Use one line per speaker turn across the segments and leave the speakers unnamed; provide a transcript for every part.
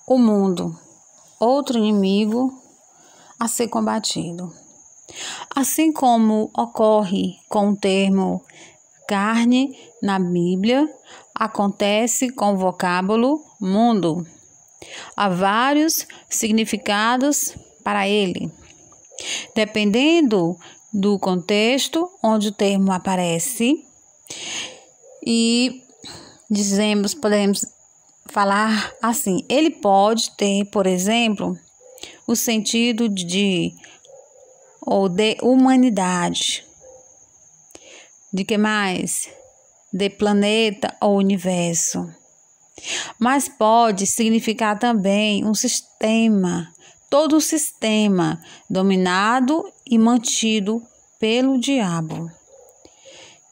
o mundo, outro inimigo a ser combatido. Assim como ocorre com o termo carne na Bíblia, acontece com o vocábulo mundo. Há vários significados para ele, dependendo do contexto onde o termo aparece. E podemos falar assim, ele pode ter, por exemplo, o sentido de humanidade. De que mais? De planeta ou universo. Mas pode significar também um sistema, todo o sistema dominado e mantido pelo diabo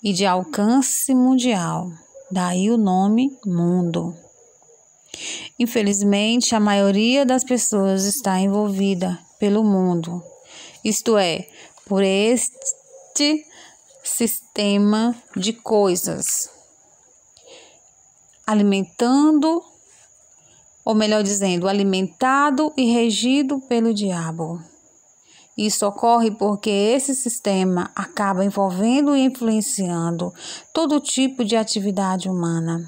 e de alcance mundial. Daí o nome mundo. Infelizmente, a maioria das pessoas está envolvida pelo mundo, isto é, por este sistema de coisas, alimentado e regido pelo diabo. Isso ocorre porque esse sistema acaba envolvendo e influenciando todo tipo de atividade humana,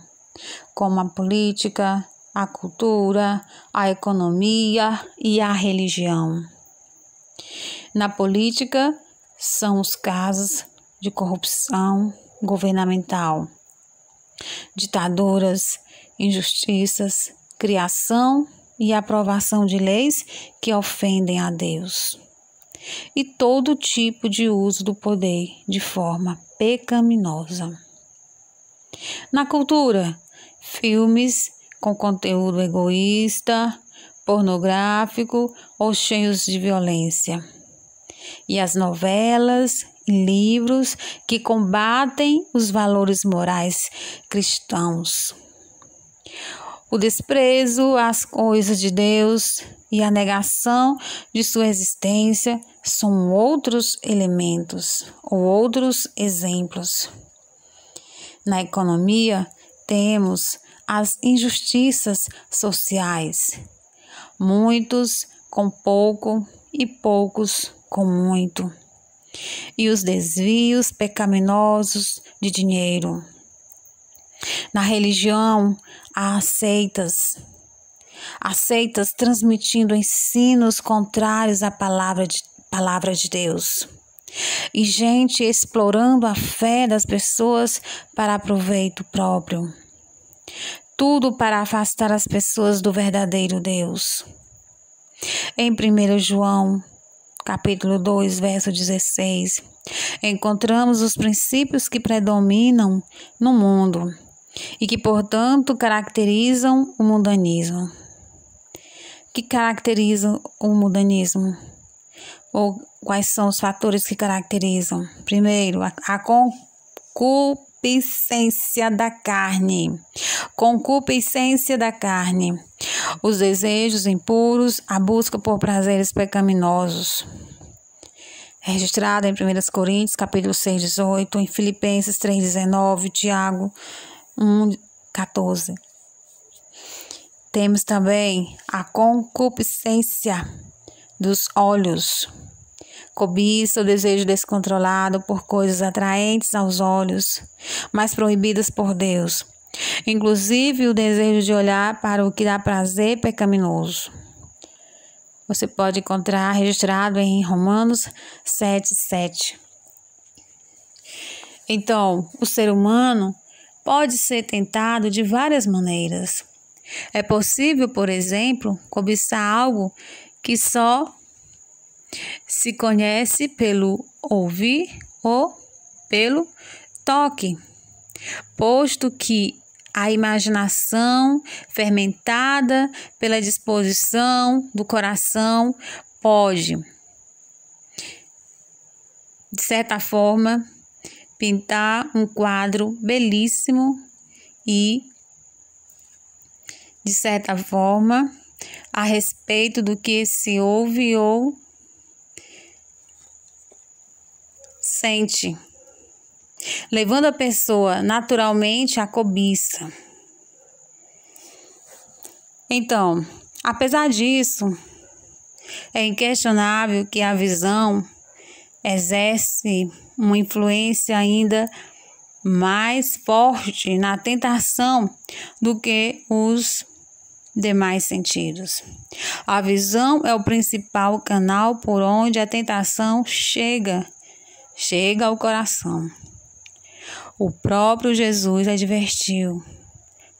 como a política, a cultura, a economia e a religião. Na política, são os casos de corrupção governamental, ditaduras, injustiças, criação e aprovação de leis que ofendem a Deus, e todo tipo de uso do poder de forma pecaminosa. Na cultura, filmes com conteúdo egoísta, pornográfico ou cheios de violência, e as novelas e livros que combatem os valores morais cristãos. O desprezo às coisas de Deus e a negação de sua existência são outros elementos ou outros exemplos. Na economia, temos as injustiças sociais, muitos com pouco e poucos com muito, e os desvios pecaminosos de dinheiro. Na religião, há seitas transmitindo ensinos contrários à palavra de Deus, e gente explorando a fé das pessoas para proveito próprio. Tudo para afastar as pessoas do verdadeiro Deus. Em 1 João, capítulo 2, verso 16, encontramos os princípios que predominam no mundo e que, portanto, caracterizam o mundanismo. Que caracterizam o mundanismo? Ou quais são os fatores que caracterizam? Primeiro, a concupiscência da carne. Concupiscência da carne. Os desejos impuros, a busca por prazeres pecaminosos. Registrado em 1 Coríntios, capítulo 6, 18, em Filipenses 3, 19, Tiago 1, 14. Temos também a concupiscência dos olhos. Cobiça, o desejo descontrolado por coisas atraentes aos olhos, mas proibidas por Deus. Inclusive o desejo de olhar para o que dá prazer pecaminoso. Você pode encontrar registrado em Romanos 7, 7. Então, o ser humano pode ser tentado de várias maneiras. É possível, por exemplo, cobiçar algo que só se conhece pelo ouvir ou pelo toque, posto que a imaginação, fermentada pela disposição do coração, pode, de certa forma, pintar um quadro belíssimo e, de certa forma, a respeito do que se ouve ou sente, levando a pessoa naturalmente à cobiça. Então, Apesar disso, é inquestionável que a visão exerce uma influência ainda mais forte na tentação do que os demais sentidos. A visão é o principal canal por onde a tentação chega ao coração. O próprio Jesus advertiu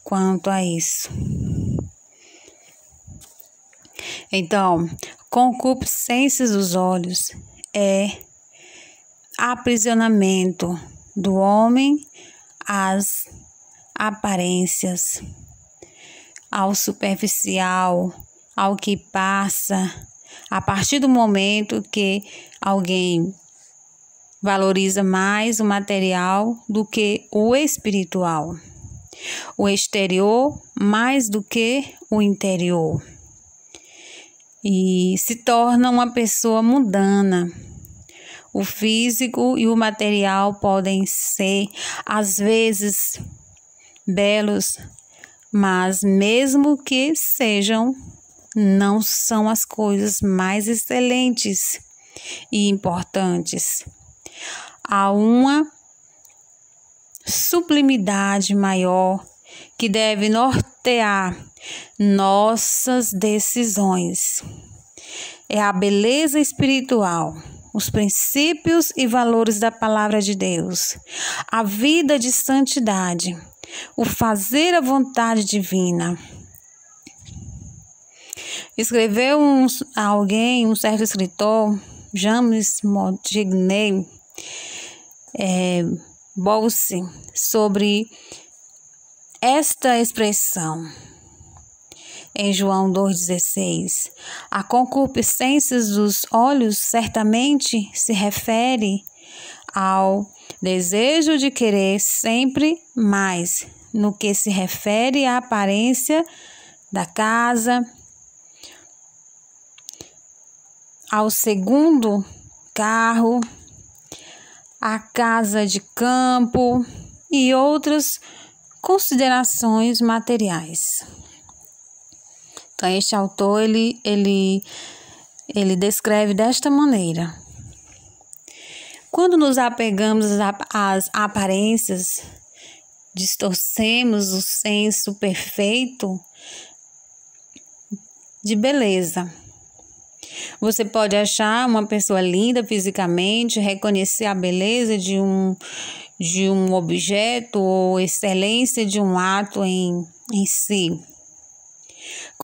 quanto a isso. Então, concupiscência dos olhos é aprisionamento do homem às aparências, ao superficial, ao que passa. A partir do momento que alguém valoriza mais o material do que o espiritual, o exterior mais do que o interior, e se torna uma pessoa mundana. O físico e o material podem ser, às vezes, belos, mas mesmo que sejam, não são as coisas mais excelentes e importantes. Há uma sublimidade maior que deve nortear nossas decisões. É a beleza espiritual, os princípios e valores da palavra de Deus, a vida de santidade, o fazer a vontade divina. Escreveu um certo escritor, James Montigny Bolse, sobre esta expressão. Em João 2,16, a concupiscência dos olhos certamente se refere ao desejo de querer sempre mais, no que se refere à aparência da casa, ao segundo carro, à casa de campo e outras considerações materiais. Então, este autor, ele descreve desta maneira: quando nos apegamos às aparências, distorcemos o senso perfeito de beleza. Você pode achar uma pessoa linda fisicamente, reconhecer a beleza de um objeto ou excelência de um ato em si.